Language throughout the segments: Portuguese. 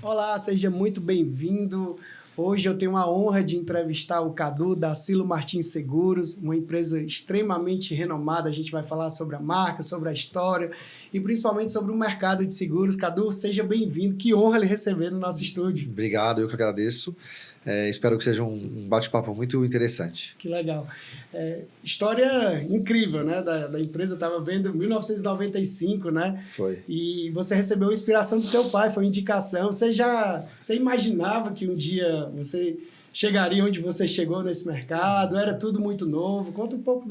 Olá, seja muito bem-vindo. Hoje eu tenho a honra de entrevistar o Cadu da Silo Martins Seguros, uma empresa extremamente renomada. A gente vai falar sobre a marca, sobre a história e principalmente sobre o mercado de seguros. Cadu, seja bem-vindo. Que honra lhe receber no nosso estúdio. Obrigado, eu que agradeço. Espero que seja um bate-papo muito interessante. Que legal. História incrível, né? Da empresa, eu estava vendo 1995, né? Foi. E você recebeu inspiração do seu pai, foi indicação. Você imaginava que um dia você chegaria onde você chegou nesse mercado? Era tudo muito novo? Conta um pouco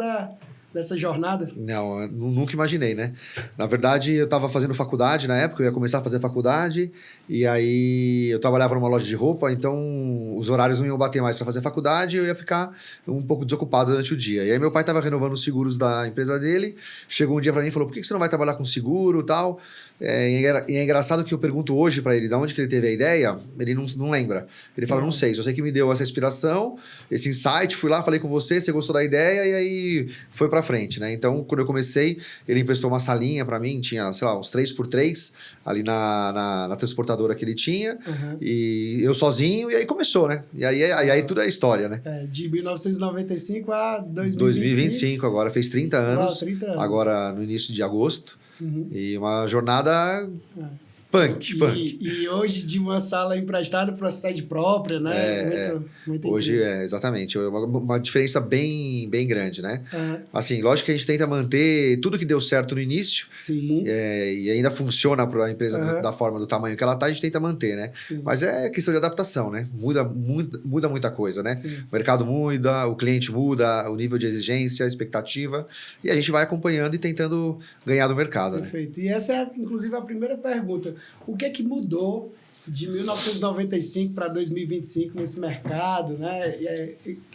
dessa jornada. Não, eu nunca imaginei, né? Na verdade, eu estava fazendo faculdade na época, eu ia começar a fazer faculdade, e aí eu trabalhava numa loja de roupa, então os horários não iam bater mais para fazer faculdade, eu ia ficar um pouco desocupado durante o dia. E aí meu pai estava renovando os seguros da empresa dele, chegou um dia para mim e falou, por que você não vai trabalhar com seguro e tal? E é engraçado que eu pergunto hoje para ele de onde que ele teve a ideia, ele não lembra. Ele fala, não sei, só sei que me deu essa inspiração, esse insight, fui lá, falei com você gostou da ideia, e aí foi para frente, né? Então, quando eu comecei, ele emprestou uma salinha para mim, tinha, sei lá, uns 3x3 ali na transportadora que ele tinha, e eu sozinho, e aí começou, né? E aí tudo é história, né? De 1995 a 2025 agora, fez 30 anos, 30 anos. Agora no início de agosto, e uma jornada... Punk. E hoje de uma sala emprestada para sede própria, né? Muito hoje incrível. exatamente, uma diferença bem grande, né? Assim, lógico que a gente tenta manter tudo que deu certo no início. Sim. E ainda funciona para a empresa da forma, do tamanho que ela está, a gente tenta manter, né? Sim. Mas é questão de adaptação, né? Muda muita coisa, né? Sim. O mercado muda, o cliente muda, o nível de exigência, a expectativa, e a gente vai acompanhando e tentando ganhar do mercado. Perfeito. Né? E essa é, inclusive, a primeira pergunta. O que é que mudou de 1995 para 2025 nesse mercado, né?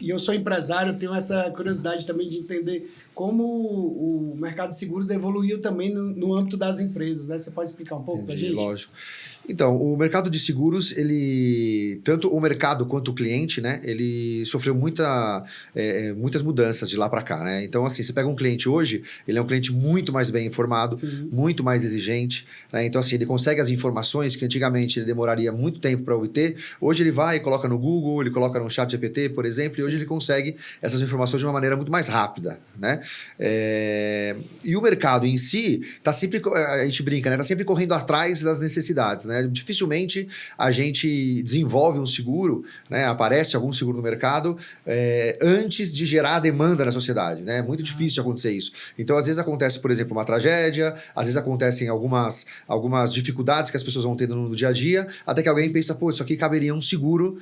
E eu sou empresário, tenho essa curiosidade também de entender como o mercado de seguros evoluiu também no âmbito das empresas, né? Você pode explicar um pouco para a gente? Lógico. Então, o mercado de seguros, tanto o mercado quanto o cliente, né, ele sofreu muitas mudanças de lá para cá, né? Então, assim, você pega um cliente hoje, ele é um cliente muito mais bem informado, Sim. muito mais exigente, né? Então, assim, ele consegue as informações que antigamente ele demoraria muito tempo para obter. Hoje ele vai e coloca no Google, ele coloca no ChatGPT, por exemplo, e hoje ele consegue essas informações de uma maneira muito mais rápida, né? E o mercado em si, tá sempre, a gente brinca, né? Tá sempre correndo atrás das necessidades, né? Dificilmente a gente desenvolve um seguro, né? Aparece algum seguro no mercado antes de gerar a demanda na sociedade, né? É muito difícil acontecer isso. Então, às vezes acontece, por exemplo, uma tragédia, às vezes acontecem algumas dificuldades que as pessoas vão tendo no dia a dia, até que alguém pensa, pô, isso aqui caberia um seguro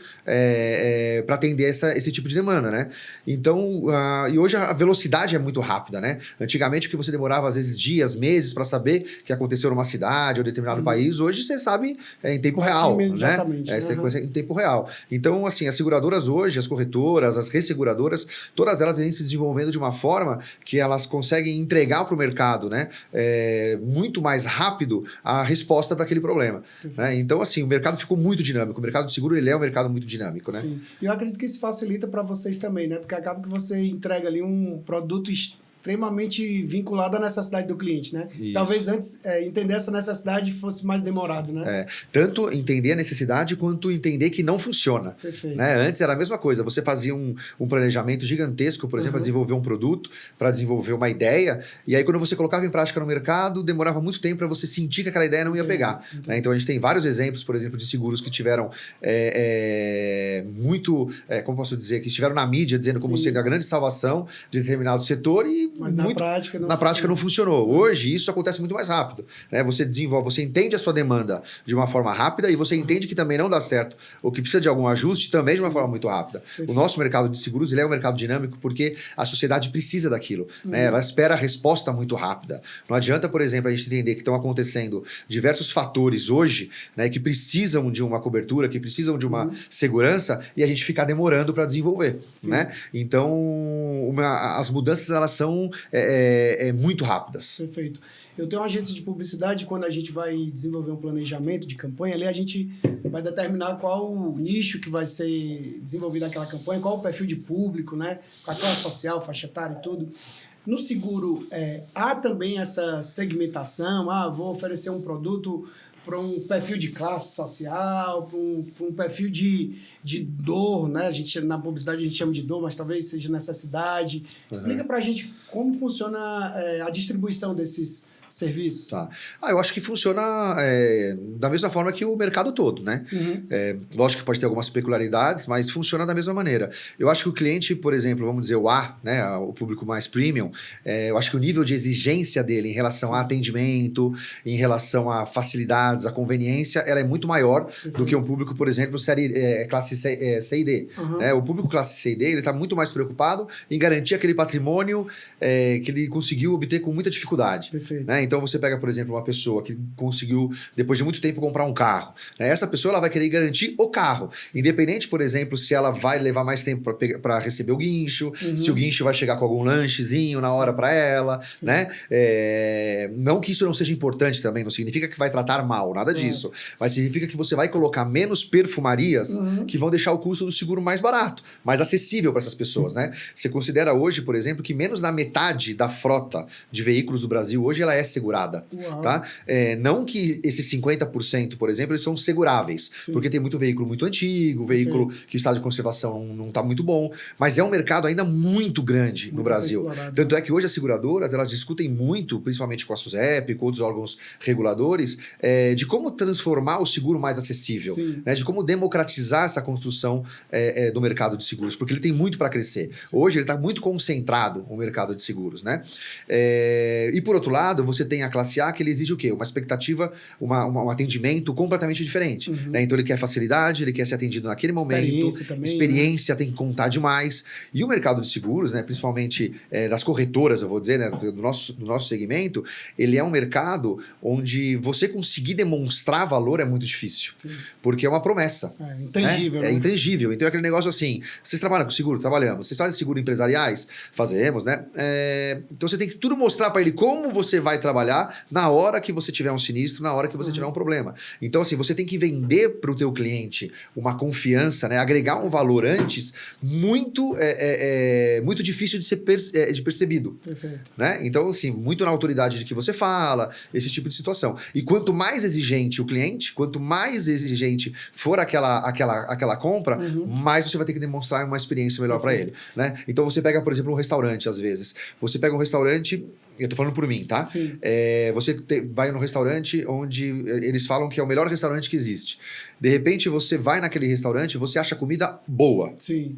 para atender esse tipo de demanda, né? Então, e hoje a velocidade é muito rápida, né? Antigamente, o que você demorava, às vezes, dias, meses para saber o que aconteceu numa cidade ou determinado país, hoje você sabe em tempo real, né? Em tempo real. Então, assim, as seguradoras hoje, as corretoras, as resseguradoras, todas elas vêm se desenvolvendo de uma forma que elas conseguem entregar para o mercado, né? Muito mais rápido a resposta para aquele problema. Né? Então, assim, o mercado ficou muito dinâmico. O mercado de seguro, ele é um mercado muito dinâmico, né? Sim. E eu acredito que isso facilita para vocês também, né? Porque acaba que você entrega ali um produto extremamente vinculado à necessidade do cliente, né? Isso. Talvez antes entender essa necessidade fosse mais demorado, né? Tanto entender a necessidade quanto entender que não funciona. Perfeito. Né? Antes era a mesma coisa, você fazia um planejamento gigantesco, por exemplo, para desenvolver um produto, para desenvolver uma ideia, e aí quando você colocava em prática no mercado, demorava muito tempo para você sentir que aquela ideia não ia pegar. Né? Então a gente tem vários exemplos, por exemplo, de seguros que tiveram como posso dizer, que estiveram na mídia dizendo como sendo a grande salvação de determinado setor e mas na prática não funcionou. Hoje, isso acontece muito mais rápido. Né? Você desenvolve, você entende a sua demanda de uma forma rápida e você entende que também não dá certo ou que precisa de algum ajuste também de uma forma muito rápida. O nosso mercado de seguros, ele é um mercado dinâmico porque a sociedade precisa daquilo. Né? Ela espera a resposta muito rápida. Não adianta, por exemplo, a gente entender que estão acontecendo diversos fatores hoje, né, que precisam de uma cobertura, que precisam de uma segurança e a gente ficar demorando para desenvolver. Né? Então, as mudanças, elas são muito rápidas. Perfeito. Eu tenho uma agência de publicidade, quando a gente vai desenvolver um planejamento de campanha, ali a gente vai determinar qual o nicho que vai ser desenvolvido naquela campanha, qual o perfil de público, né? Qual a classe social, faixa etária e tudo. No seguro, há também essa segmentação, vou oferecer um produto um perfil de classe social, para um perfil de dor, né? Na publicidade a gente chama de dor, mas talvez seja necessidade. Explica para a gente como funciona a distribuição desses serviços. Tá. Eu acho que funciona da mesma forma que o mercado todo, né? Lógico que pode ter algumas peculiaridades, mas funciona da mesma maneira. Eu acho que o cliente, por exemplo, vamos dizer o A, né, o público mais premium, eu acho que o nível de exigência dele em relação a atendimento, em relação a facilidades, a conveniência, ela é muito maior do que um público, por exemplo, classe C e D. Né? O público classe C e D, ele está muito mais preocupado em garantir aquele patrimônio que ele conseguiu obter com muita dificuldade. Perfeito. Né? Então, você pega, por exemplo, uma pessoa que conseguiu, depois de muito tempo, comprar um carro. Né? Essa pessoa ela vai querer garantir o carro. Independente, por exemplo, se ela vai levar mais tempo para receber o guincho, se o guincho vai chegar com algum lanchezinho na hora para ela. Né? Não que isso não seja importante também, não significa que vai tratar mal, nada disso. Mas significa que você vai colocar menos perfumarias que vão deixar o custo do seguro mais barato, mais acessível para essas pessoas. Né? Você considera hoje, por exemplo, que menos da metade da frota de veículos do Brasil hoje ela é segurada, tá? Não que esses 50%, por exemplo, eles são seguráveis, porque tem muito veículo muito antigo, veículo que o estado de conservação não está muito bom, mas é um mercado ainda muito grande no Brasil. Tanto é que hoje as seguradoras, elas discutem muito, principalmente com a SUSEP, com outros órgãos reguladores, de como transformar o seguro mais acessível, né? De como democratizar essa construção do mercado de seguros, porque ele tem muito para crescer. Hoje ele está muito concentrado, o mercado de seguros, né? E por outro lado, você tem a classe A que ele exige o quê? Uma expectativa, um atendimento completamente diferente. Né? Então ele quer facilidade, ele quer ser atendido naquele momento, experiência tem que contar demais. E o mercado de seguros, né, principalmente das corretoras, eu vou dizer, né, do nosso segmento, ele é um mercado onde você conseguir demonstrar valor é muito difícil. Porque é uma promessa. Intangível. Né? É intangível. Então é aquele negócio assim, vocês trabalham com seguro? Trabalhamos. Vocês fazem seguro empresariais? Fazemos, né? Então você tem que tudo mostrar para ele como você vai trabalhar na hora que você tiver um sinistro, na hora que você tiver um problema. Então, assim, você tem que vender para o teu cliente uma confiança, né? Agregar um valor antes muito difícil de ser percebido. Né? Então, assim, muito na autoridade de que você fala, esse tipo de situação. E quanto mais exigente o cliente, quanto mais exigente for aquela compra, mais você vai ter que demonstrar uma experiência melhor para ele. Né? Então, você pega, por exemplo, um restaurante, às vezes. Você pega um restaurante... Eu tô falando por mim, tá? Você vai num restaurante onde eles falam que é o melhor restaurante que existe. De repente, você vai naquele restaurante e você acha a comida boa.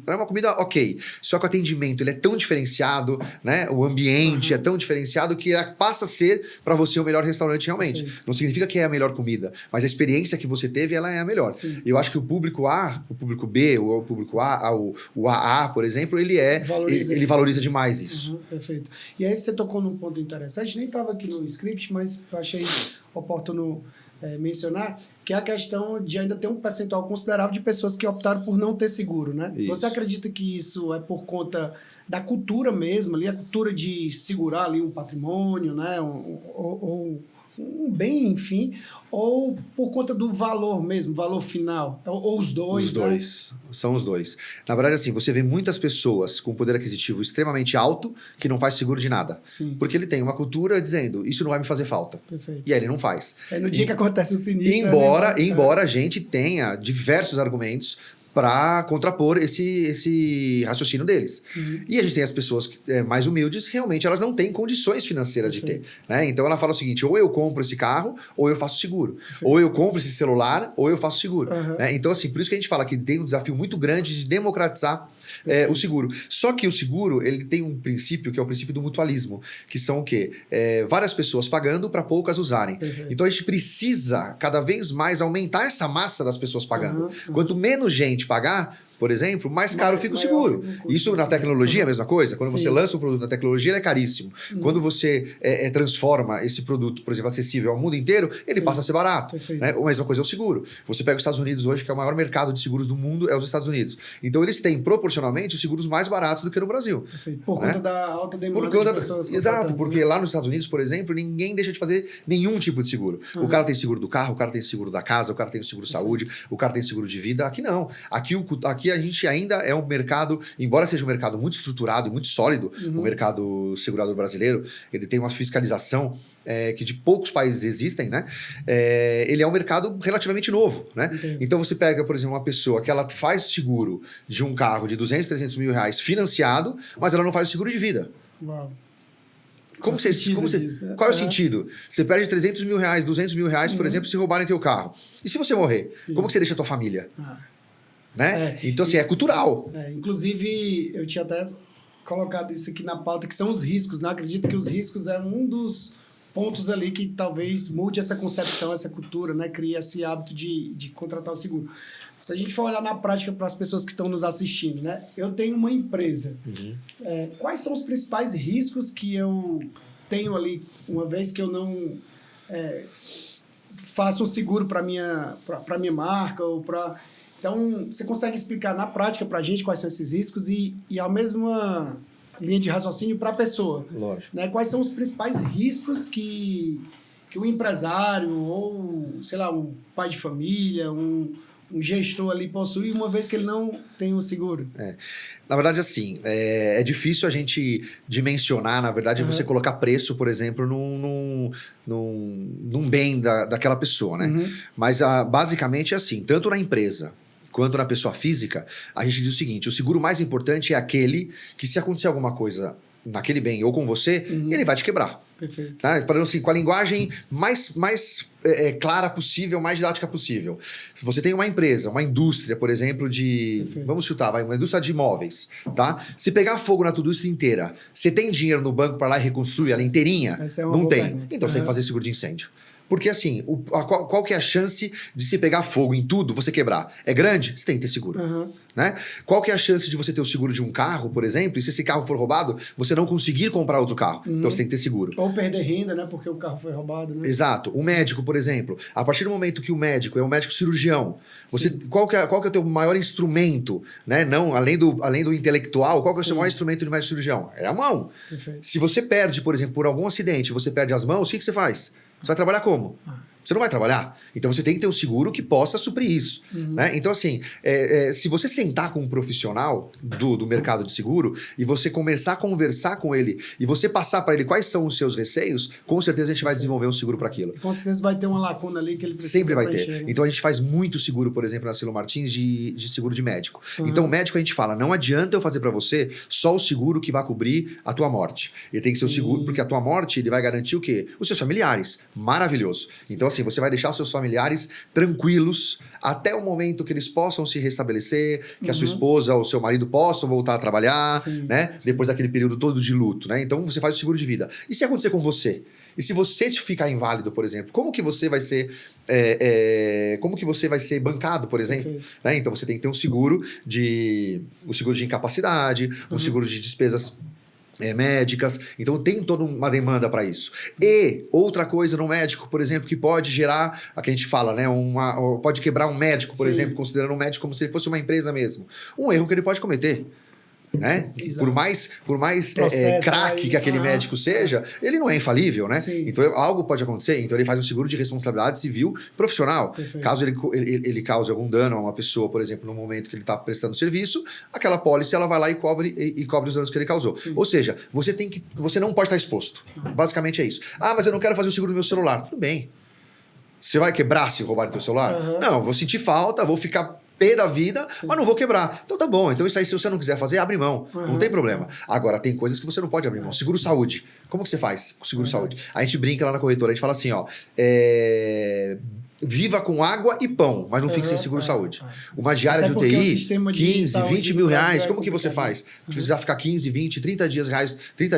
É uma comida ok. Só que o atendimento ele é tão diferenciado, né? O ambiente é tão diferenciado que passa a ser para você o melhor restaurante realmente. Não significa que é a melhor comida, mas a experiência que você teve, ela é a melhor. E eu acho que o público A, o público B, o público A, o AA, por exemplo, ele valoriza demais isso. Perfeito. E aí você tocou num ponto interessante, nem estava aqui no script, mas achei oportuno mencionar, que é a questão de ainda ter um percentual considerável de pessoas que optaram por não ter seguro, né? Isso. Você acredita que isso é por conta da cultura mesmo, ali, a cultura de segurar ali um patrimônio, né? Ou um bem, enfim, ou por conta do valor mesmo, valor final, ou os dois? Os dois, né? São os dois. Na verdade, assim, você vê muitas pessoas com poder aquisitivo extremamente alto que não faz seguro de nada. Porque ele tem uma cultura dizendo, isso não vai me fazer falta. E aí ele não faz. No dia que acontece o sinistro... Embora a gente tenha diversos argumentos para contrapor esse raciocínio deles. E a gente tem as pessoas mais humildes, realmente elas não têm condições financeiras de ter. Né? Então ela fala o seguinte, ou eu compro esse carro, ou eu faço seguro. Ou eu compro esse celular, ou eu faço seguro. Né? Então, assim, por isso que a gente fala que tem um desafio muito grande de democratizar o seguro. Só que o seguro, ele tem um princípio, que é o princípio do mutualismo, que são o quê? Várias pessoas pagando para poucas usarem. Então a gente precisa cada vez mais aumentar essa massa das pessoas pagando. Quanto menos gente pagar, por exemplo, mais caro fica o seguro. Isso na tecnologia é a mesma coisa. Quando você lança um produto na tecnologia, ele é caríssimo. Quando você transforma esse produto, por exemplo, acessível ao mundo inteiro, ele passa a ser barato. Né? A mesma coisa é o seguro. Você pega os Estados Unidos hoje, que é o maior mercado de seguros do mundo, é os Estados Unidos. Então, eles têm proporcionalmente os seguros mais baratos do que no Brasil. Por conta da alta demanda de pessoas. Exato, porque lá nos Estados Unidos, por exemplo, ninguém deixa de fazer nenhum tipo de seguro. O cara tem seguro do carro, o cara tem seguro da casa, o cara tem seguro saúde, o cara tem seguro de vida. Aqui não. Aqui que a gente ainda é um mercado, embora seja um mercado muito estruturado e muito sólido, o mercado segurador brasileiro, ele tem uma fiscalização que de poucos países existem, né? Ele é um mercado relativamente novo, né? Entendi. Então você pega, por exemplo, uma pessoa que ela faz seguro de um carro de 200, 300 mil reais financiado, mas ela não faz o seguro de vida. Uau. Qual é o sentido? Você perde 300 mil reais, 200 mil reais, por exemplo, se roubarem teu carro. E se você morrer? Como que você deixa a tua família? Né? Então, assim, é cultural. Inclusive, eu tinha até colocado isso aqui na pauta, que são os riscos, né? Acredito que os riscos é um dos pontos ali que talvez mude essa concepção, essa cultura, né? Cria esse hábito de contratar o seguro. Se a gente for olhar na prática para as pessoas que estão nos assistindo, né? Eu tenho uma empresa. Quais são os principais riscos que eu tenho ali, uma vez que eu não faço um seguro para minha marca ou para... Então, você consegue explicar na prática para a gente quais são esses riscos e a mesma linha de raciocínio para a pessoa? Lógico. Né? Quais são os principais riscos que o empresário ou, sei lá, um pai de família, um gestor ali possui, uma vez que ele não tem o seguro? Na verdade, assim, é difícil a gente dimensionar, na verdade, você colocar preço, por exemplo, num bem daquela pessoa, né? Mas, basicamente, é assim, tanto na empresa quanto na pessoa física, a gente diz o seguinte, o seguro mais importante é aquele que, se acontecer alguma coisa naquele bem ou com você, ele vai te quebrar. Perfeito. Tá? Falando assim, com a linguagem mais clara possível, mais didática possível. Se você tem uma empresa, uma indústria, por exemplo, vamos chutar, uma indústria de imóveis, tá? Se pegar fogo na tua indústria inteira, você tem dinheiro no banco para lá e reconstruir ela inteirinha? Não tem. Pergunta. Então você tem que fazer seguro de incêndio. Porque assim, qual que é a chance de se pegar fogo em tudo, você quebrar? É grande? Você tem que ter seguro. Né? Qual que é a chance de você ter o seguro de um carro, por exemplo, e se esse carro for roubado, você não conseguir comprar outro carro? Então você tem que ter seguro. Ou perder renda, né? Porque o carro foi roubado, né? Exato. O médico, por exemplo, a partir do momento que o médico é um médico cirurgião, qual que é o teu maior instrumento, né? Não, além do intelectual, qual que é o seu maior instrumento de médico cirurgião? É a mão. Perfeito. Se você perde, por exemplo, por algum acidente, você perde as mãos, o que você faz? Você vai trabalhar como? Você não vai trabalhar. Então você tem que ter um seguro que possa suprir isso. Né? Então, assim, se você sentar com um profissional do mercado de seguro e você começar a conversar com ele e você passar para ele quais são os seus receios, com certeza a gente vai desenvolver um seguro para aquilo. Com certeza vai ter uma lacuna ali que ele precisa sempre vai preencher, ter. né? Então a gente faz muito seguro, por exemplo, na Silo Martins, de seguro de médico. Então o médico a gente fala, não adianta eu fazer para você só o seguro que vai cobrir a tua morte. Ele tem que ser o seguro, porque a tua morte ele vai garantir o quê? Os seus familiares. Maravilhoso. Então assim, você vai deixar os seus familiares tranquilos até o momento que eles possam se restabelecer, que a sua esposa ou seu marido possam voltar a trabalhar, né? Depois daquele período todo de luto, né? Então você faz o seguro de vida. E se acontecer com você? E se você ficar inválido, por exemplo, como que você vai ser bancado, por exemplo? Né? Então você tem que ter um seguro de incapacidade, um seguro de despesas médicas, então tem toda uma demanda para isso. E outra coisa no médico, por exemplo, que pode gerar, a que a gente fala, né, pode quebrar um médico, por exemplo, considerando um médico como se ele fosse uma empresa mesmo. Um erro que ele pode cometer. Né? Por mais craque que aquele médico seja, ele não é infalível, né? Então algo pode acontecer, então ele faz um seguro de responsabilidade civil profissional. Caso ele cause algum dano a uma pessoa, por exemplo, no momento que ele está prestando serviço, aquela pólice ela vai lá e cobre os danos que ele causou. Ou seja, você não pode estar exposto. Basicamente é isso. Ah, mas eu não quero fazer o seguro do meu celular. Tudo bem. Você vai quebrar se roubarem teu celular? Não, vou sentir falta, vou ficar pé da vida, mas não vou quebrar. Então tá bom. Então isso aí, se você não quiser fazer, abre mão. Não tem problema. Agora, tem coisas que você não pode abrir mão. Seguro saúde. Como que você faz com seguro saúde? A gente brinca lá na corretora, a gente fala assim, ó... viva com água e pão, mas não fique sem seguro saúde. Uma diária de UTI, 15, 20 mil reais, como que você faz? Se precisar ficar 15, 20, 30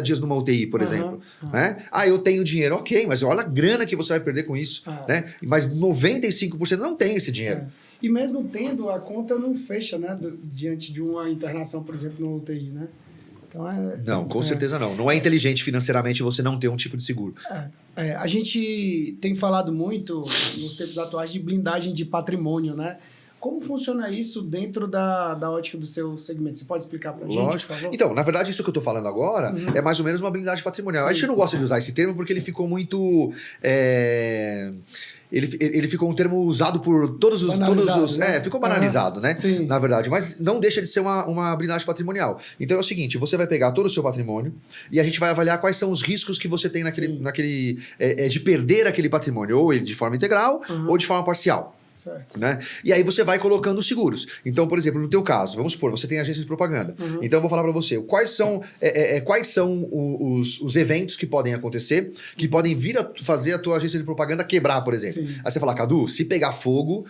dias numa UTI, por exemplo. Né? Ah, eu tenho dinheiro. Ok, mas olha a grana que você vai perder com isso. Né? Mas 95% não tem esse dinheiro. E mesmo tendo, a conta não fecha, né? Diante de uma internação, por exemplo, no UTI, né? Então não, com certeza não. Não é inteligente financeiramente você não ter um tipo de seguro. A gente tem falado muito, nos tempos atuais, de blindagem de patrimônio, né? Como funciona isso dentro da ótica do seu segmento? Você pode explicar para a gente, Lógico. por favor? Então, na verdade, isso que eu estou falando agora é mais ou menos uma blindagem patrimonial. A gente não gosta de usar esse termo porque ele ficou muito... ele ficou um termo usado por todos os... Né? Ficou banalizado, né? Sim. Na verdade, mas não deixa de ser uma blindagem patrimonial. Então é o seguinte, você vai pegar todo o seu patrimônio e a gente vai avaliar quais são os riscos que você tem de perder aquele patrimônio, ou ele de forma integral ou de forma parcial. Certo. Né? E aí você vai colocando os seguros. Então, por exemplo, no teu caso, vamos supor, você tem agência de propaganda. Então, eu vou falar para você quais são os eventos que podem acontecer, que podem vir a fazer a tua agência de propaganda quebrar, por exemplo. Sim. Aí você fala, Cadu, se pegar fogo,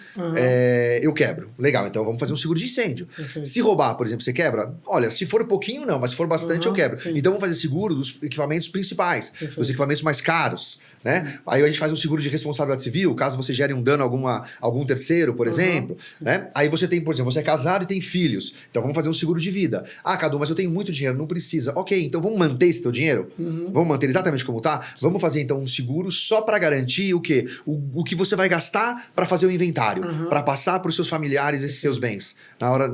eu quebro. Legal, então vamos fazer um seguro de incêndio. Perfeito. Se roubar, por exemplo, você quebra? Olha, se for pouquinho, não, mas se for bastante, eu quebro. Sim. Então, vamos fazer seguro dos equipamentos principais, Perfeito. dos equipamentos mais caros. Né? Aí a gente faz um seguro de responsabilidade civil, caso você gere um dano a algum terceiro, por exemplo. Né? Aí você tem, por exemplo, você é casado e tem filhos. Então vamos fazer um seguro de vida. Ah, Cadu, mas eu tenho muito dinheiro, não precisa. Ok, então vamos manter esse teu dinheiro? Vamos manter exatamente como tá? Vamos fazer então um seguro só para garantir o quê? O que você vai gastar para fazer o inventário, para passar para os seus familiares esses seus bens na hora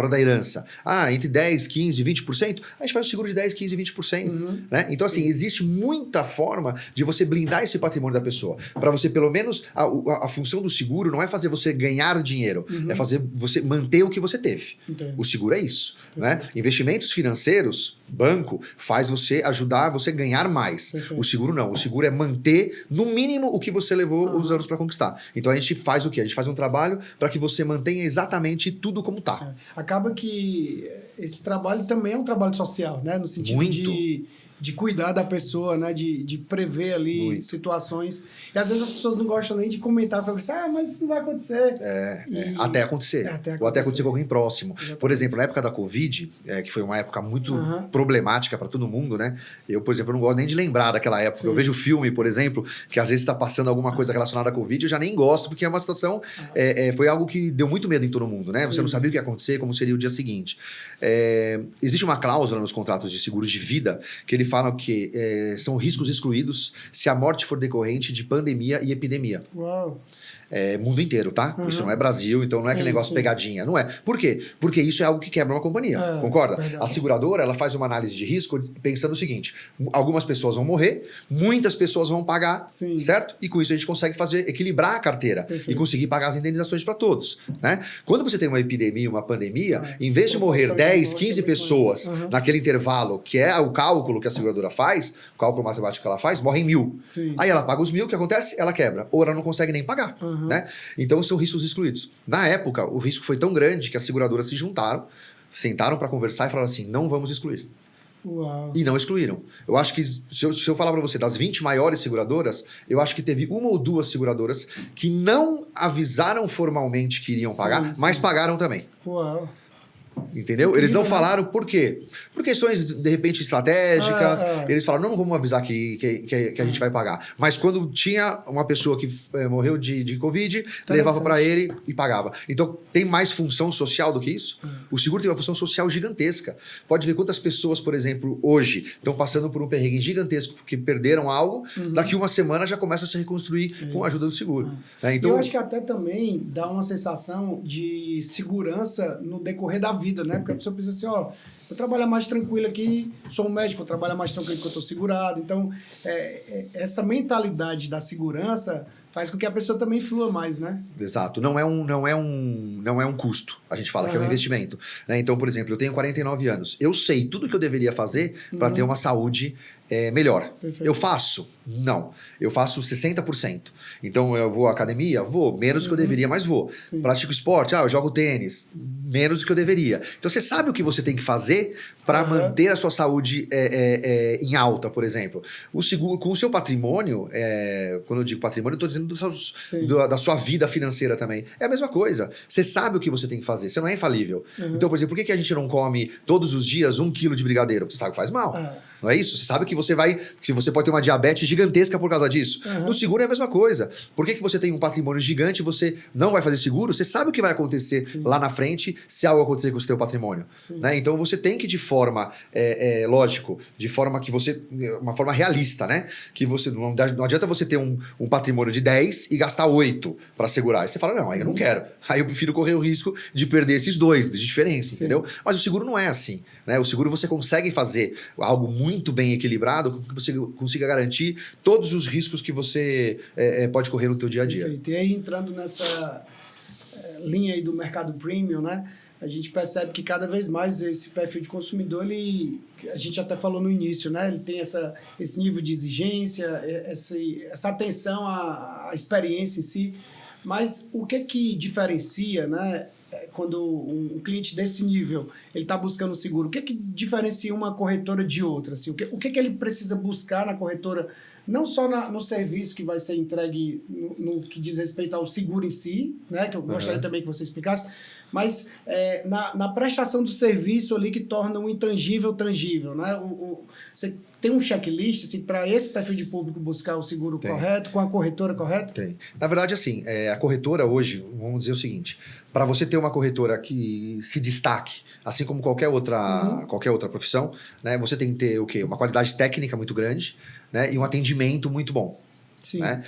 da herança. Ah, entre 10, 15, 20%, a gente faz um seguro de 10, 15, 20%. Né? Então, assim, existe muita forma de você blindar esse patrimônio da pessoa. Para você, pelo menos, a função do seguro não é fazer você ganhar dinheiro, é fazer você manter o que você teve. Entendo. O seguro é isso. Né? Investimentos financeiros, banco, faz você ajudar você ganhar mais. Perfeito. O seguro não. O seguro é manter, no mínimo, o que você levou os anos para conquistar. Então, a gente faz o quê? A gente faz um trabalho para que você mantenha exatamente tudo como está. Acaba que esse trabalho também é um trabalho social, né? No sentido de cuidar da pessoa, né? De prever ali situações. E às vezes as pessoas não gostam nem de comentar sobre isso. Ah, mas isso não vai acontecer. Até acontecer. Ou até acontecer com alguém próximo. Exatamente. Por exemplo, na época da Covid, que foi uma época muito problemática para todo mundo, né? Eu, por exemplo, não gosto nem de lembrar daquela época. Sim. Eu vejo filme, por exemplo, que às vezes está passando alguma coisa relacionada à Covid, eu já nem gosto, porque é uma situação... foi algo que deu muito medo em todo mundo, né? Você não sabia o que ia acontecer, como seria o dia seguinte. Existe uma cláusula nos contratos de seguro de vida que ele fala que são riscos excluídos se a morte for decorrente de pandemia e epidemia. Uau. Mundo inteiro, tá? Isso não é Brasil, então não é aquele negócio pegadinha. Não é. Por quê? Porque isso é algo que quebra uma companhia. Concorda? Verdade. A seguradora, ela faz uma análise de risco pensando o seguinte: algumas pessoas vão morrer, muitas pessoas vão pagar, Sim. certo? E com isso a gente consegue equilibrar a carteira e conseguir pagar as indenizações para todos. Né? Quando você tem uma epidemia, uma pandemia, em vez de morrer 10, 15 pessoas naquele intervalo, que é o cálculo que a seguradora faz, o cálculo matemático que ela faz, morrem 1.000. Sim. Aí ela paga os 1.000, o que acontece? Ela quebra. Ou ela não consegue nem pagar. Né? Então são riscos excluídos. Na época, o risco foi tão grande que as seguradoras se juntaram, sentaram para conversar e falaram assim: não vamos excluir. Uau. E não excluíram. Eu acho que, se eu falar para você, das 20 maiores seguradoras, eu acho que teve uma ou duas seguradoras que não avisaram formalmente que iriam pagar, mas pagaram também. Uau. Entendeu? Eles não falaram por quê? Por questões, de repente, estratégicas. Eles falaram, não vamos avisar que a gente vai pagar. Mas quando tinha uma pessoa que morreu de Covid, levava para ele e pagava. Então, tem mais função social do que isso? O seguro tem uma função social gigantesca. Pode ver quantas pessoas, por exemplo, hoje estão passando por um perrengue gigantesco porque perderam algo, daqui uma semana já começa a se reconstruir com a ajuda do seguro. Então, eu acho que até também dá uma sensação de segurança no decorrer da vida, né? Porque a pessoa pensa assim, ó, eu trabalho mais tranquilo aqui, sou um médico, eu trabalho mais tranquilo que eu estou segurado. Então, essa mentalidade da segurança faz com que a pessoa também flua mais, né? Exato. Não é um custo. A gente fala que é um investimento. Né? Então, por exemplo, eu tenho 49 anos. Eu sei tudo que eu deveria fazer para ter uma saúde melhor. Perfeito. Eu faço? Não. Eu faço 60%. Então, eu vou à academia? Vou. Menos do que eu deveria, mas vou. Sim. Pratico esporte? Eu jogo tênis? Menos do que eu deveria. Então, você sabe o que você tem que fazer para manter a sua saúde em alta, por exemplo. O seguro, com o seu patrimônio, quando eu digo patrimônio, eu estou dizendo da sua vida financeira também. É a mesma coisa. Você sabe o que você tem que fazer. Você não é infalível. Então, por exemplo, por que a gente não come todos os dias 1 quilo de brigadeiro? Porque você sabe que faz mal. Não é isso? Você sabe que você pode ter uma diabetes gigantesca por causa disso. No seguro é a mesma coisa. Por que você tem um patrimônio gigante e você não vai fazer seguro? Você sabe o que vai acontecer lá na frente se algo acontecer com o seu patrimônio. Né? Então você tem que, de forma, lógico, de forma que você... Uma forma realista, né? Que você não adianta você ter um patrimônio de 10 e gastar 8 para segurar. Aí você fala, não, aí eu não quero. Aí eu prefiro correr o risco de perder esses 2 de diferença, entendeu? Mas o seguro não é assim. Né? O seguro você consegue fazer algo muito muito bem equilibrado, que você consiga garantir todos os riscos que você pode correr no teu dia a dia. Perfeito. E aí, entrando nessa linha aí do mercado premium, né? A gente percebe que cada vez mais esse perfil de consumidor, a gente até falou no início, né? Ele tem esse nível de exigência, essa atenção à experiência em si. Mas o que diferencia, né? Quando um cliente desse nível ele está buscando seguro, o que diferencia uma corretora de outra? Assim, o que ele precisa buscar na corretora, não só no serviço que vai ser entregue no que diz respeito ao seguro em si, né? Que eu gostaria também que você explicasse, mas na prestação do serviço ali que torna o intangível tangível, né? Você tem um checklist assim, para esse perfil de público buscar o seguro correto, com a corretora correta? Tem. Na verdade, assim, a corretora hoje, vamos dizer o seguinte, para você ter uma corretora que se destaque, assim como qualquer outra profissão, né, você tem que ter o quê? Uma qualidade técnica muito grande, né, e um atendimento muito bom. Sim. Né?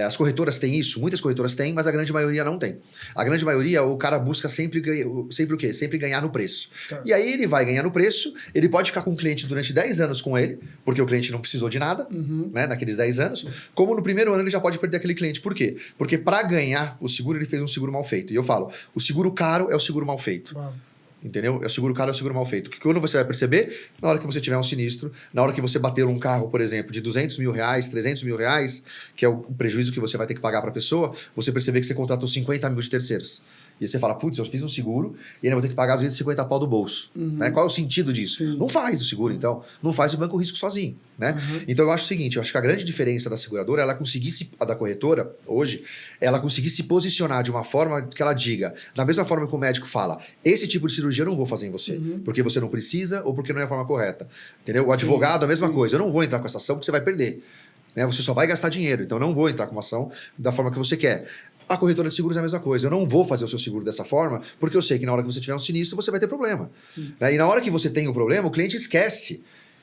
As corretoras têm isso, muitas corretoras têm, mas a grande maioria não tem. A grande maioria, o cara busca sempre o quê? Sempre ganhar no preço. Tá. E aí ele vai ganhar no preço, ele pode ficar com o cliente durante 10 anos com ele, porque o cliente não precisou de nada, né, naqueles 10 anos, como no primeiro ano ele já pode perder aquele cliente. Por quê? Porque para ganhar o seguro, ele fez um seguro mal feito. E eu falo, o seguro caro é o seguro mal feito. Uau. Entendeu? É o seguro caro, é o seguro mal feito. Que quando você vai perceber, na hora que você tiver um sinistro, na hora que você bater um carro, por exemplo, de 200 mil reais, 300 mil reais, que é o prejuízo que você vai ter que pagar para a pessoa, você perceber que você contratou 50 mil de terceiros. E você fala, putz, eu fiz um seguro e ainda vou ter que pagar 250 pau do bolso. Né? Qual é o sentido disso? Sim. Não faz o seguro, então. Não faz o banco o risco sozinho. Né? Então eu acho o seguinte, eu acho que a grande diferença da seguradora, ela conseguir a da corretora, hoje, ela conseguir se posicionar de uma forma que ela diga, da mesma forma que o médico fala, esse tipo de cirurgia eu não vou fazer em você, porque você não precisa ou porque não é a forma correta. Entendeu? O advogado, a mesma coisa, eu não vou entrar com essa ação porque você vai perder. Né? Você só vai gastar dinheiro, então eu não vou entrar com uma ação da forma que você quer. A corretora de seguros é a mesma coisa. Eu não vou fazer o seu seguro dessa forma, porque eu sei que na hora que você tiver um sinistro, você vai ter problema. Né? E na hora que você tem o problema, o cliente esquece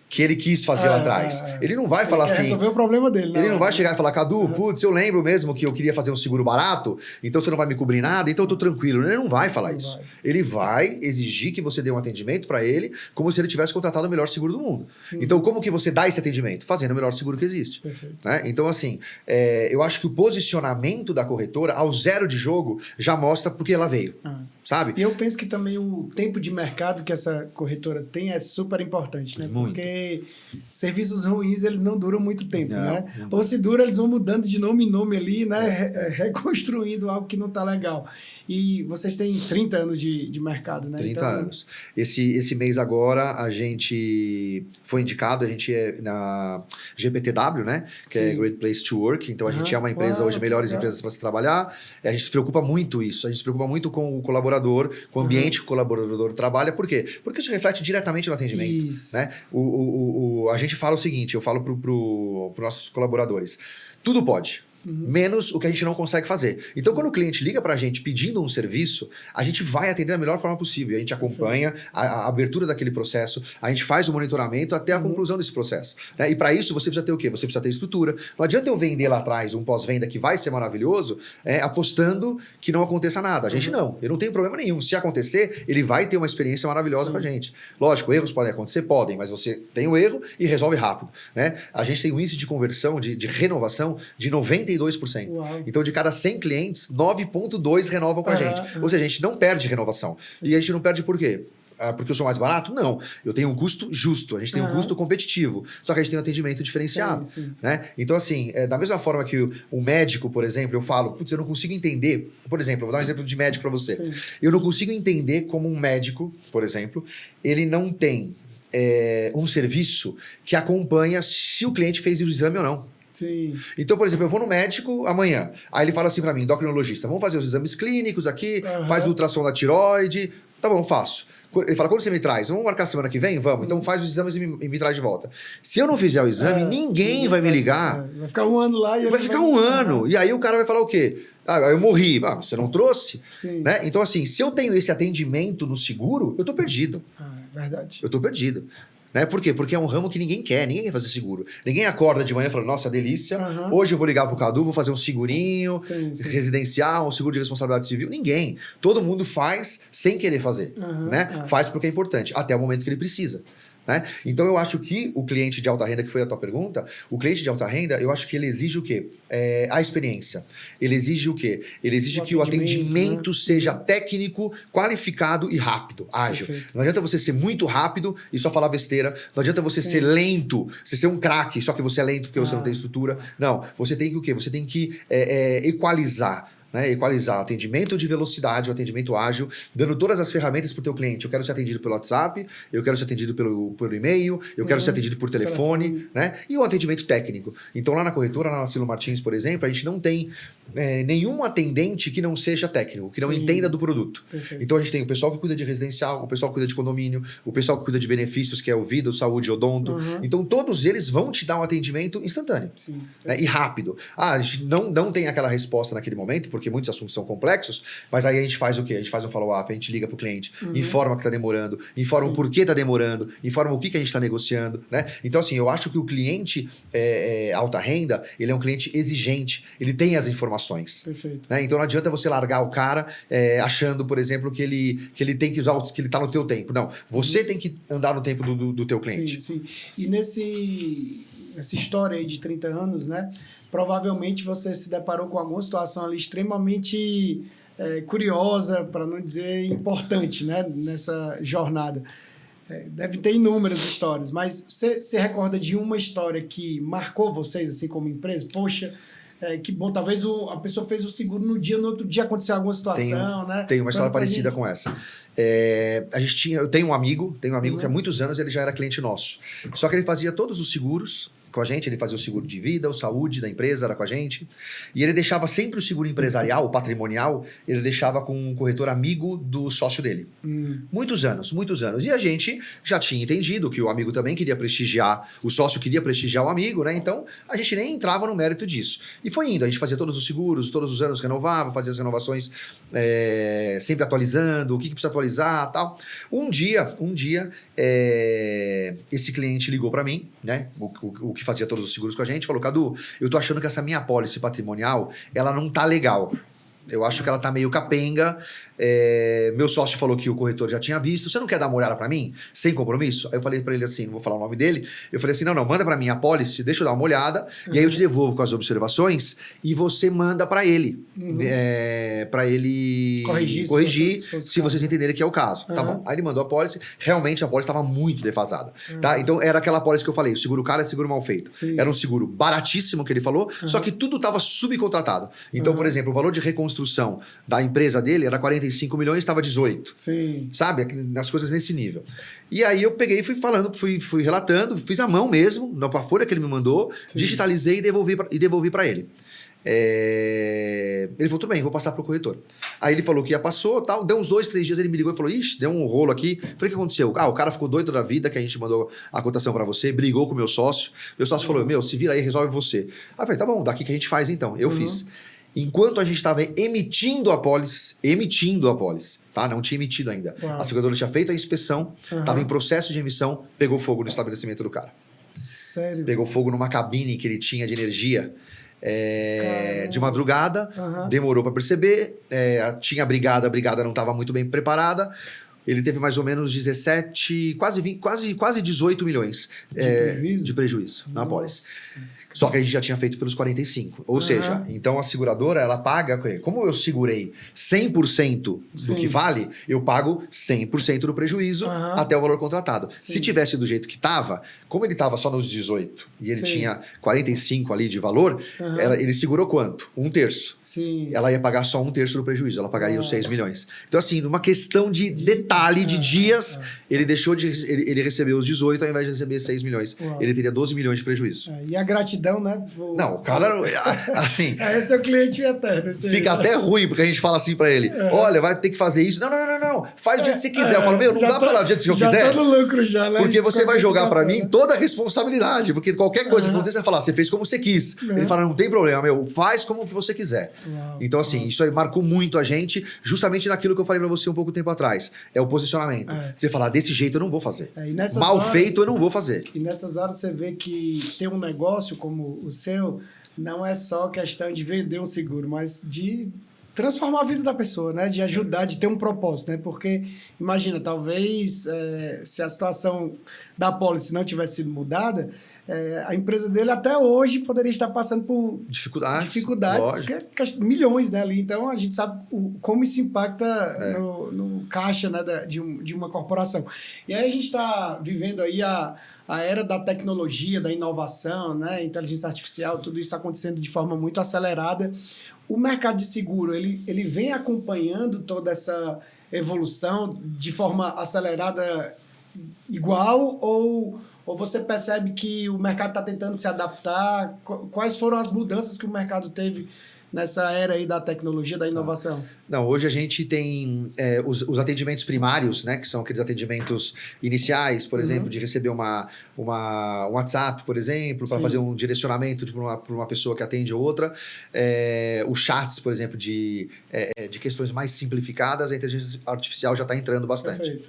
que ele quis fazer lá atrás. Ele não vai falar assim... resolver o problema dele. Ele não vai chegar e falar, Cadu, putz, eu lembro mesmo que eu queria fazer um seguro barato, então você não vai me cobrir nada, então eu tô tranquilo. Ele não vai falar isso. Ele vai exigir que você dê um atendimento para ele, como se ele tivesse contratado o melhor seguro do mundo. Então, como que você dá esse atendimento? Fazendo o melhor seguro que existe. Né? Então, assim, eu acho que o posicionamento da corretora, ao zero de jogo, já mostra porque ela veio. Sabe? E eu penso que também o tempo de mercado que essa corretora tem é super importante, né? Muito. Porque serviços ruins, eles não duram muito tempo, Não, né? não. Ou se dura, eles vão mudando de nome em nome ali, né? Reconstruindo algo que não está legal. E vocês têm 30 anos de mercado, né? 30 anos. Esse mês agora, a gente foi indicado, a gente é na GPTW, né? Que é Great Place to Work. Então, a gente é uma empresa hoje, melhores empresas para se trabalhar. A gente se preocupa muito isso. A gente se preocupa muito com o colaborador, com o ambiente que o colaborador trabalha. Por quê? Porque isso reflete diretamente no atendimento. Isso. Né? A gente fala o seguinte, eu falo para os nossos colaboradores, tudo pode. Menos o que a gente não consegue fazer. Então, quando o cliente liga para a gente pedindo um serviço, a gente vai atender da melhor forma possível. A gente acompanha a abertura daquele processo, a gente faz o monitoramento até a conclusão desse processo. Né? E para isso, você precisa ter o quê? Você precisa ter estrutura. Não adianta eu vender lá atrás um pós-venda que vai ser maravilhoso, apostando que não aconteça nada. A gente não. Eu não tenho problema nenhum. Se acontecer, ele vai ter uma experiência maravilhosa com a gente. Lógico, erros podem acontecer? Podem, mas você tem o erro e resolve rápido. Né? A gente tem um índice de conversão, de renovação, de 92%. Uau. Então, de cada 100 clientes, 9,2 renovam com a gente. Ou seja, a gente não perde renovação. Sim. E a gente não perde por quê? Porque eu sou mais barato? Não. Eu tenho um custo justo, a gente tem um custo competitivo. Só que a gente tem um atendimento diferenciado. Sim. Né? Então, assim, da mesma forma que o médico, por exemplo, eu falo, putz, eu não consigo entender. Por exemplo, eu vou dar um exemplo de médico para você. Sim. Eu não consigo entender como um médico, por exemplo, ele não tem um serviço que acompanha se o cliente fez o exame ou não. Sim. Então, por exemplo, eu vou no médico amanhã. Aí ele fala assim pra mim, endocrinologista, vamos fazer os exames clínicos aqui, faz o ultrassom da tireoide. Tá bom, faço. Ele fala, quando você me traz? Vamos marcar semana que vem? Vamos. Então faz os exames e me traz de volta. Se eu não fizer o exame, ninguém vai me ligar. Vai ficar um ano lá e vai ficar um ano. E aí o cara vai falar o quê? Ah, eu morri. Ah, você não trouxe? Sim. Né? Então, assim, se eu tenho esse atendimento no seguro, eu tô perdido. Verdade. Eu tô perdido. Né? Por quê? Porque é um ramo que ninguém quer fazer seguro. Ninguém acorda de manhã e fala, nossa, delícia, hoje eu vou ligar pro Cadu, vou fazer um segurinho residencial, um seguro de responsabilidade civil. Ninguém. Todo mundo faz sem querer fazer. Né? Faz porque é importante, até o momento que ele precisa. Né? Então, eu acho que o cliente de alta renda, que foi a tua pergunta, o cliente de alta renda, eu acho que ele exige o quê? A experiência. Ele exige o quê? Ele exige que o atendimento, né, seja técnico, qualificado e rápido, ágil. Perfeito. Não adianta você ser muito rápido e só falar besteira. Não adianta você ser lento, você ser um craque, só que você é lento porque você não tem estrutura. Não, você tem que o quê? Você tem que equalizar. Né, equalizar o atendimento de velocidade, o atendimento ágil, dando todas as ferramentas para o teu cliente. Eu quero ser atendido pelo WhatsApp, eu quero ser atendido pelo e-mail, eu quero ser atendido por telefone, né? E o atendimento técnico. Então, lá na corretora, lá na Silo Martins, por exemplo, a gente não tem nenhum atendente que não seja técnico, que não entenda do produto. Perfeito. Então, a gente tem o pessoal que cuida de residencial, o pessoal que cuida de condomínio, o pessoal que cuida de benefícios, que é o Vida, o Saúde, o Odonto. Então, todos eles vão te dar um atendimento instantâneo, né, e rápido. A gente não tem aquela resposta naquele momento, porque muitos assuntos são complexos, mas aí a gente faz o quê? A gente faz um follow-up, a gente liga para o cliente, informa que está demorando, informa o porquê está demorando, informa o que a gente está negociando, né? Então, assim, eu acho que o cliente alta renda, ele é um cliente exigente, ele tem as informações. Perfeito. Né? Então, não adianta você largar o cara achando, por exemplo, que ele tem que usar, que ele está no teu tempo. Não, você tem que andar no tempo do teu cliente. Sim. E nessa história aí de 30 anos, né? Provavelmente você se deparou com alguma situação ali extremamente curiosa, para não dizer importante, né? Nessa jornada. Deve ter inúmeras histórias, mas você se recorda de uma história que marcou vocês, assim, como empresa? Poxa, que bom, talvez a pessoa fez o seguro no outro dia aconteceu alguma situação, né? Tem uma história parecida com essa. Eu tenho um amigo que há muitos anos ele já era cliente nosso. Só que ele fazia todos os seguros com a gente, ele fazia o seguro de vida, o saúde da empresa, era com a gente. E ele deixava sempre o seguro empresarial, o patrimonial, ele deixava com um corretor amigo do sócio dele. Muitos anos. E a gente já tinha entendido que o amigo também queria prestigiar, o sócio queria prestigiar o amigo, né? Então, a gente nem entrava no mérito disso. E foi indo, a gente fazia todos os seguros, todos os anos renovava, fazia as renovações sempre atualizando, o que precisa atualizar, tal. Um dia, esse cliente ligou para mim, né? O que fazia todos os seguros com a gente, falou: Cadu, eu tô achando que essa minha apólice patrimonial, ela não tá legal. Eu acho que ela tá meio capenga. Meu sócio falou que o corretor já tinha visto. Você não quer dar uma olhada para mim? Sem compromisso? Aí eu falei para ele assim, não vou falar o nome dele. Eu falei assim, não, manda para mim a apólice, deixa eu dar uma olhada. E aí eu te devolvo com as observações e você manda para ele. Para ele corrigir se vocês entenderem que é o caso. Tá bom. Aí ele mandou a apólice. Realmente a apólice estava muito defasada. Tá? Então era aquela apólice que eu falei, o seguro caro é seguro mal feito. Sim. Era um seguro baratíssimo que ele falou, só que tudo estava subcontratado. Então, por exemplo, o valor de reconstrução da empresa dele era 45 milhões, estava 18. Sim. Sabe? As coisas nesse nível. E aí eu peguei e fui falando, fui relatando, fiz à mão mesmo, na folha que ele me mandou, digitalizei e devolvi para ele. Ele falou, tudo bem, vou passar pro corretor. Aí ele falou que passou, tal, deu uns 2, 3 dias, ele me ligou e falou, ixi, deu um rolo aqui. Falei, o que aconteceu? O cara ficou doido da vida, que a gente mandou a cotação para você, brigou com o meu sócio. Meu sócio falou, se vira aí, resolve você. Aí eu falei, tá bom, daqui que a gente faz então. Eu fiz. Enquanto a gente estava emitindo a apólice, tá? Não tinha emitido ainda. A seguradora tinha feito a inspeção, estava em processo de emissão, pegou fogo no estabelecimento do cara. Sério? Pegou fogo numa cabine que ele tinha de energia. De madrugada, demorou para perceber, tinha a brigada não estava muito bem preparada. Ele teve mais ou menos 17, quase 18 milhões de prejuízo na apólice. Só que a gente já tinha feito pelos 45. Ou seja, então a seguradora, ela paga... Como eu segurei 100% do que vale, eu pago 100% do prejuízo até o valor contratado. Se tivesse do jeito que estava, como ele estava só nos 18 e ele tinha 45 ali de valor, ele segurou quanto? 1/3. Sim. Ela ia pagar só 1/3 do prejuízo. Ela pagaria os 6 milhões. Então, assim, numa questão de detalhe, de dias, ele deixou de... Ele recebeu os 18 ao invés de receber 6 milhões. Ele teria 12 milhões de prejuízo. E a gratidão, né? Não, o cara, assim... Esse é o cliente eterno. Fica até ruim, porque a gente fala assim pra ele, olha, vai ter que fazer isso. Não. Faz do jeito que você quiser. Eu falo, não dá pra falar do jeito que eu quiser. Já tá no lucro já, né? Porque você vai jogar pra mim toda a responsabilidade. Porque qualquer coisa que acontecer, você vai falar, você fez como você quis. Ele fala, não tem problema, faz como que você quiser. Então, assim, isso aí marcou muito a gente, justamente naquilo que eu falei pra você um pouco tempo atrás. É o posicionamento. Você falar, desse jeito eu não vou fazer. Mal feito eu não vou fazer. E nessas horas você vê que ter um negócio como o seu não é só questão de vender um seguro, mas de transformar a vida da pessoa, né? De ajudar, de ter um propósito, né? Porque, imagina, talvez se a situação da apólice não tivesse sido mudada, a empresa dele até hoje poderia estar passando por dificuldades milhões, né, ali. Então, a gente sabe como isso impacta no caixa, né, de uma corporação. E aí a gente está vivendo aí a era da tecnologia, da inovação, né, inteligência artificial, tudo isso acontecendo de forma muito acelerada. O mercado de seguro, ele vem acompanhando toda essa evolução de forma acelerada igual, ou você percebe que o mercado está tentando se adaptar? Quais foram as mudanças que o mercado teve nessa era aí da tecnologia, da inovação? Não, hoje a gente tem os atendimentos primários, né, que são aqueles atendimentos iniciais, por exemplo, de receber um WhatsApp, por exemplo, para fazer um direcionamento para uma pessoa que atende outra. Os chats, por exemplo, de questões mais simplificadas, a inteligência artificial já está entrando bastante.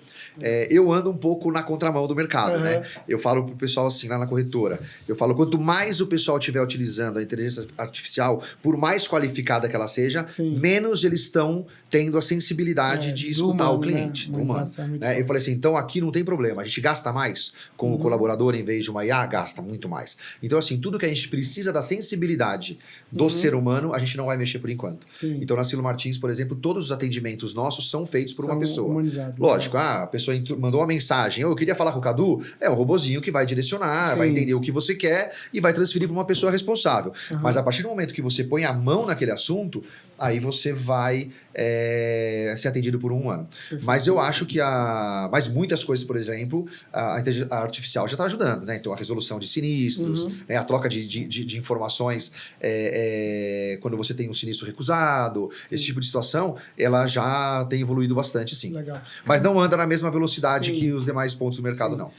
Eu ando um pouco na contramão do mercado, né? Eu falo para o pessoal assim, lá na corretora, eu falo, quanto mais o pessoal estiver utilizando a inteligência artificial, por mais qualificada que ela seja, menos eles estão tendo a sensibilidade de escutar o cliente, né? Humano. Eu falei assim, então aqui não tem problema, a gente gasta mais com o colaborador em vez de uma IA, gasta muito mais. Então assim, tudo que a gente precisa da sensibilidade do ser humano, a gente não vai mexer por enquanto. Então na Silo Martins, por exemplo, todos os atendimentos nossos são feitos por uma pessoa. Lógico, a pessoa mandou uma mensagem, eu queria falar com o Cadu, é um robozinho que vai direcionar, vai entender o que você quer e vai transferir para uma pessoa responsável. Mas a partir do momento que você põe a mão naquele assunto, aí você vai ser atendido por um humano. Mas eu acho que mas muitas coisas, por exemplo, a inteligência artificial já está ajudando, né? Então, a resolução de sinistros, né? A troca de informações quando você tem um sinistro recusado, esse tipo de situação, ela já tem evoluído bastante, sim. Legal. Mas não anda na mesma velocidade que os demais pontos do mercado, não.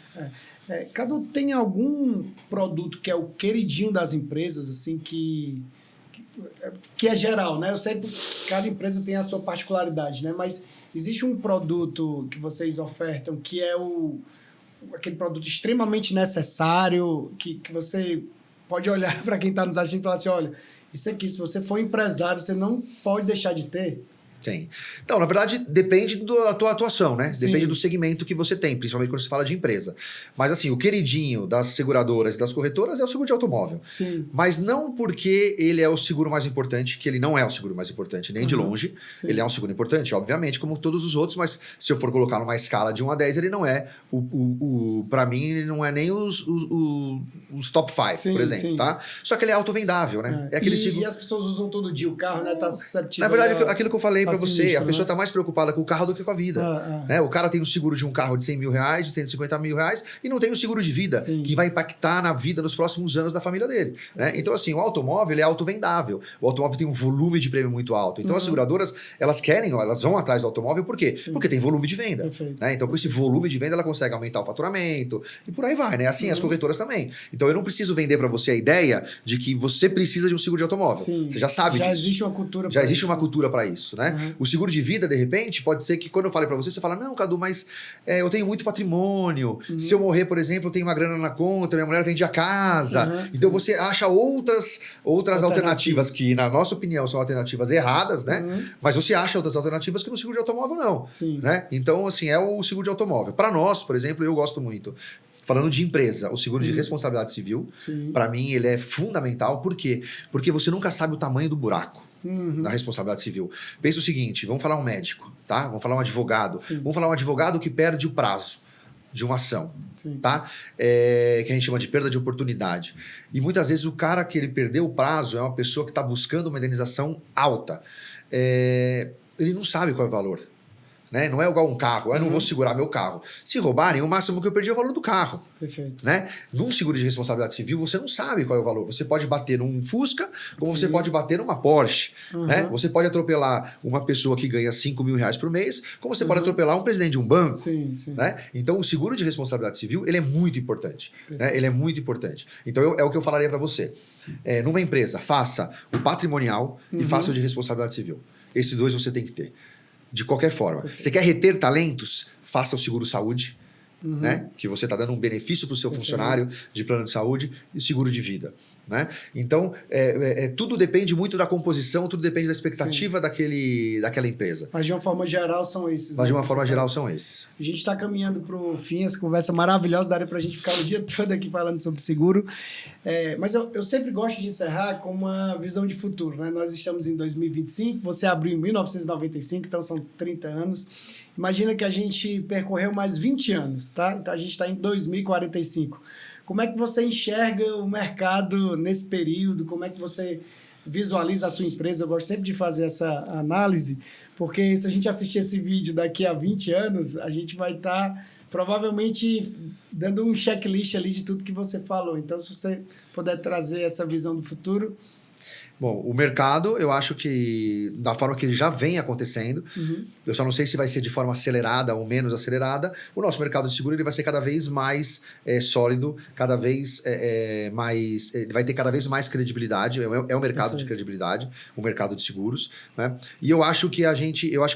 Cadu, tem algum produto que é o queridinho das empresas, assim, que é geral, né? Eu sei que cada empresa tem a sua particularidade, né? Mas existe um produto que vocês ofertam que é aquele produto extremamente necessário, que você pode olhar para quem está nos assistindo e falar assim, olha, isso aqui, se você for empresário, você não pode deixar de ter? Tem. Então, na verdade, depende da tua atuação, né? Sim. Depende do segmento que você tem, principalmente quando você fala de empresa. Mas, assim, o queridinho das seguradoras e das corretoras é o seguro de automóvel. Sim. Mas não porque ele é o seguro mais importante, que ele não é o seguro mais importante, nem de longe. Sim. Ele é um seguro importante, obviamente, como todos os outros, mas se eu for colocar numa escala de 1 a 10, ele não é para mim, ele não é nem os top 5, por exemplo, tá? Só que ele é autovendável, né? É aquele seguro... E as pessoas usam todo dia o carro, né? Tá susceptível. Na verdade, aquilo que eu falei para você, sinistro, a pessoa está mais preocupada com o carro do que com a vida. Né? O cara tem um seguro de um carro de 100 mil reais, de 150 mil reais, e não tem um seguro de vida que vai impactar na vida nos próximos anos da família dele. Né? Então, assim, o automóvel ele é autovendável. O automóvel tem um volume de prêmio muito alto. Então, as seguradoras, elas vão atrás do automóvel, por quê? Porque tem volume de venda. Né? Então, com esse volume de venda, ela consegue aumentar o faturamento e por aí vai, né? Assim, as corretoras também. Então, eu não preciso vender para você a ideia de que você precisa de um seguro de automóvel. Você já sabe disso. Já existe uma cultura para isso, né? O seguro de vida, de repente, pode ser que quando eu falei para você fala, não, Cadu, mas eu tenho muito patrimônio. Se eu morrer, por exemplo, eu tenho uma grana na conta, minha mulher vende a casa. Então, você acha outras alternativas que, na nossa opinião, são alternativas erradas, né? Mas você acha outras alternativas que no seguro de automóvel não. Né? Então, assim, é o seguro de automóvel. Para nós, por exemplo, eu gosto muito. Falando de empresa, o seguro de responsabilidade civil, para mim, ele é fundamental. Por quê? Porque você nunca sabe o tamanho do buraco da responsabilidade civil. Pensa o seguinte, vamos falar um médico, tá? Vamos falar um advogado. Vamos falar um advogado que perde o prazo de uma ação, tá? Que a gente chama de perda de oportunidade. E muitas vezes o cara que ele perdeu o prazo é uma pessoa que está buscando uma indenização alta. Ele não sabe qual é o valor. Né? Não é igual um carro, eu não vou segurar meu carro. Se roubarem, o máximo que eu perdi é o valor do carro. Perfeito. Né? Num seguro de responsabilidade civil, você não sabe qual é o valor. Você pode bater num Fusca, como você pode bater numa Porsche. Né? Você pode atropelar uma pessoa que ganha 5 mil reais por mês, como você pode atropelar um presidente de um banco. Né? Então, o seguro de responsabilidade civil, ele é muito importante. Né? Ele é muito importante. Então, é o que eu falaria para você. Numa empresa, faça o patrimonial e faça o de responsabilidade civil. Esses dois você tem que ter. De qualquer forma. Perfeito. Você quer reter talentos? Faça o seguro-saúde né? Que você está dando um benefício para o seu funcionário de plano de saúde e seguro de vida. Né? Então, tudo depende muito da composição, tudo depende da expectativa daquela empresa. Mas de uma forma geral são esses. Mas de uma forma geral são esses. A gente está caminhando para o fim, essa conversa maravilhosa, daria para a gente ficar o dia todo aqui falando sobre seguro. Mas eu sempre gosto de encerrar com uma visão de futuro. Né? Nós estamos em 2025, você abriu em 1995, então são 30 anos. Imagina que a gente percorreu mais 20 anos, tá? Então a gente está em 2045. Como é que você enxerga o mercado nesse período? Como é que você visualiza a sua empresa? Eu gosto sempre de fazer essa análise, porque se a gente assistir esse vídeo daqui a 20 anos, a gente vai estar provavelmente dando um checklist ali de tudo que você falou. Então, se você puder trazer essa visão do futuro... Bom, o mercado, eu acho que da forma que ele já vem acontecendo, eu só não sei se vai ser de forma acelerada ou menos acelerada, o nosso mercado de seguro ele vai ser cada vez mais sólido, cada vez mais... Ele vai ter cada vez mais credibilidade, é um mercado de credibilidade, o mercado de seguros, né? E eu acho que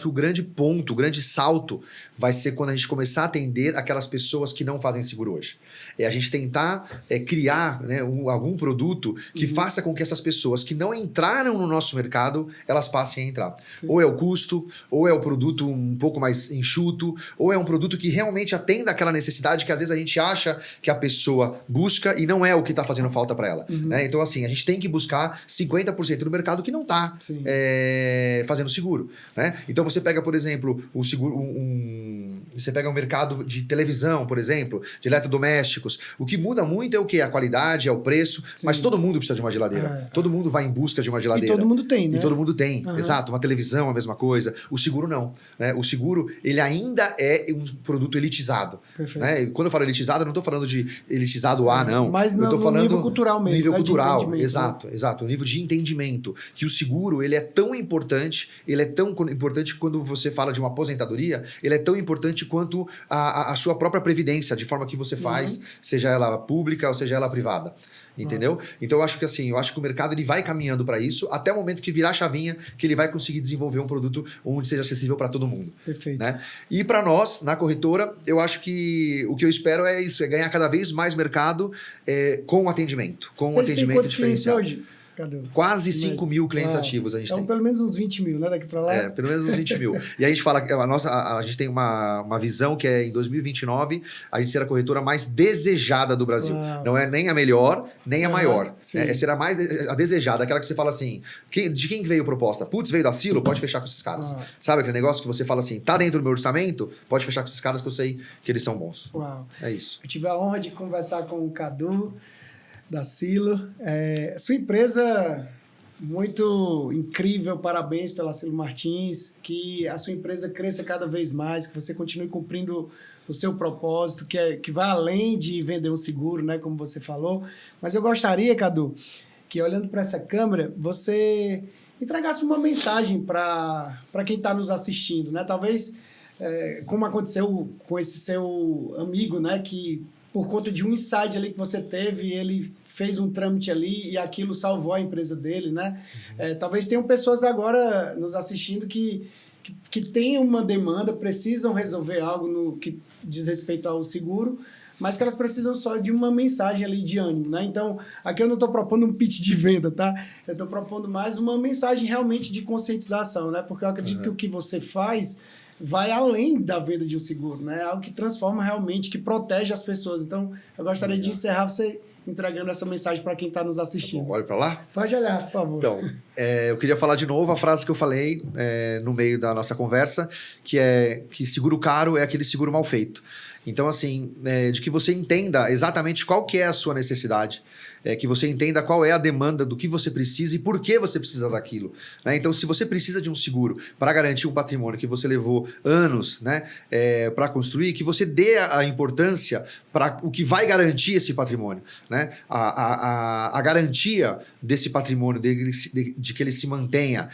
o grande ponto, o grande salto vai ser quando a gente começar a atender aquelas pessoas que não fazem seguro hoje. A gente tentar criar, né, algum produto que faça com que essas pessoas que não entraram no nosso mercado, elas passem a entrar. Sim. Ou é o custo, ou é o produto um pouco mais enxuto, ou é um produto que realmente atenda aquela necessidade que às vezes a gente acha que a pessoa busca e não é o que está fazendo falta para ela. Né? Então, assim, a gente tem que buscar 50% do mercado que não está fazendo seguro. Né? Então, você pega, por exemplo, o seguro, você pega um mercado de televisão, por exemplo, de eletrodomésticos. O que muda muito é o quê? A qualidade, é o preço, mas todo mundo precisa de uma geladeira. Todo mundo vai em busca de uma geladeira. E todo mundo tem, né? E todo mundo tem, exato. Uma televisão, a mesma coisa. O seguro não. Né? O seguro, ele ainda é um produto elitizado. Né? Quando eu falo elitizado, eu não estou falando de elitizado A, não. Mas eu tô falando nível cultural mesmo. Nível cultural, exato. O nível de entendimento. Que o seguro, ele é tão importante, quando você fala de uma aposentadoria, ele é tão importante quanto a sua própria previdência, de forma que você faz, seja ela pública ou seja ela privada. Entendeu? Então, eu acho que o mercado ele vai caminhando para isso até o momento que virar a chavinha, que ele vai conseguir desenvolver um produto onde seja acessível para todo mundo. Perfeito. Né? E para nós, na corretora, eu acho que o que eu espero é isso, é ganhar cada vez mais mercado com atendimento. Com um atendimento diferenciado. Hoje? Quase 5 mil clientes ativos a gente tem. Então, pelo menos uns 20 mil, né? Daqui para lá. Pelo menos uns 20 mil. E a gente fala que a gente tem uma visão que é em 2029 a gente ser a corretora mais desejada do Brasil. Não é nem a melhor, nem a maior. Será mais a desejada, aquela que você fala assim, de quem veio a proposta? Putz, veio da Silo? Pode fechar com esses caras. Sabe aquele negócio que você fala assim, tá dentro do meu orçamento? Pode fechar com esses caras que eu sei que eles são bons. É isso. Eu tive a honra de conversar com o Cadu, da Silo. Sua empresa, muito incrível, parabéns pela Silo Martins, que a sua empresa cresça cada vez mais, que você continue cumprindo o seu propósito, que vai além de vender um seguro, né, como você falou. Mas eu gostaria, Cadu, que olhando para essa câmera, você entregasse uma mensagem para quem está nos assistindo, né? Talvez, como aconteceu com esse seu amigo, né, que por conta de um insight ali que você teve, ele fez um trâmite ali e aquilo salvou a empresa dele, né? Talvez tenham pessoas agora nos assistindo que têm uma demanda, precisam resolver algo no que diz respeito ao seguro, mas que elas precisam só de uma mensagem ali de ânimo, né? Então, aqui eu não estou propondo um pitch de venda, tá? Eu estou propondo mais uma mensagem realmente de conscientização, né? Porque eu acredito que o que você faz vai além da venda de um seguro, né? É algo que transforma realmente, que protege as pessoas. Então, eu gostaria de encerrar você entregando essa mensagem para quem está nos assistindo. Tá bom, olha para lá? Pode olhar, por favor. Então, eu queria falar de novo a frase que eu falei no meio da nossa conversa, que é que seguro caro é aquele seguro mal feito. Então, assim, de que você entenda exatamente qual que é a sua necessidade, que você entenda qual é a demanda do que você precisa e por que você precisa daquilo. Né? Então, se você precisa de um seguro para garantir um patrimônio que você levou anos, né, para construir, que você dê a importância para o que vai garantir esse patrimônio. Né? A garantia desse patrimônio, de que ele se mantenha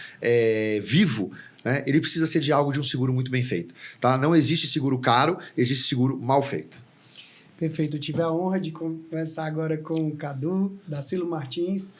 vivo, né? Ele precisa ser de algo de um seguro muito bem feito. Tá? Não existe seguro caro, existe seguro mal feito. Perfeito. Eu tive a honra de conversar agora com o Cadu, da Silo Martins.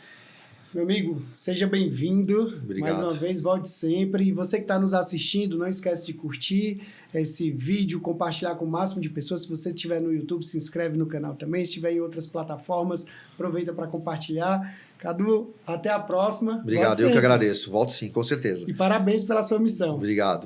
Meu amigo, seja bem-vindo. Obrigado. Mais uma vez, volte sempre. E você que está nos assistindo, não esquece de curtir esse vídeo, compartilhar com o máximo de pessoas. Se você estiver no YouTube, se inscreve no canal também. Se estiver em outras plataformas, aproveita para compartilhar. Cadu, até a próxima. Obrigado, eu que agradeço. Volto sim, com certeza. E parabéns pela sua missão. Obrigado.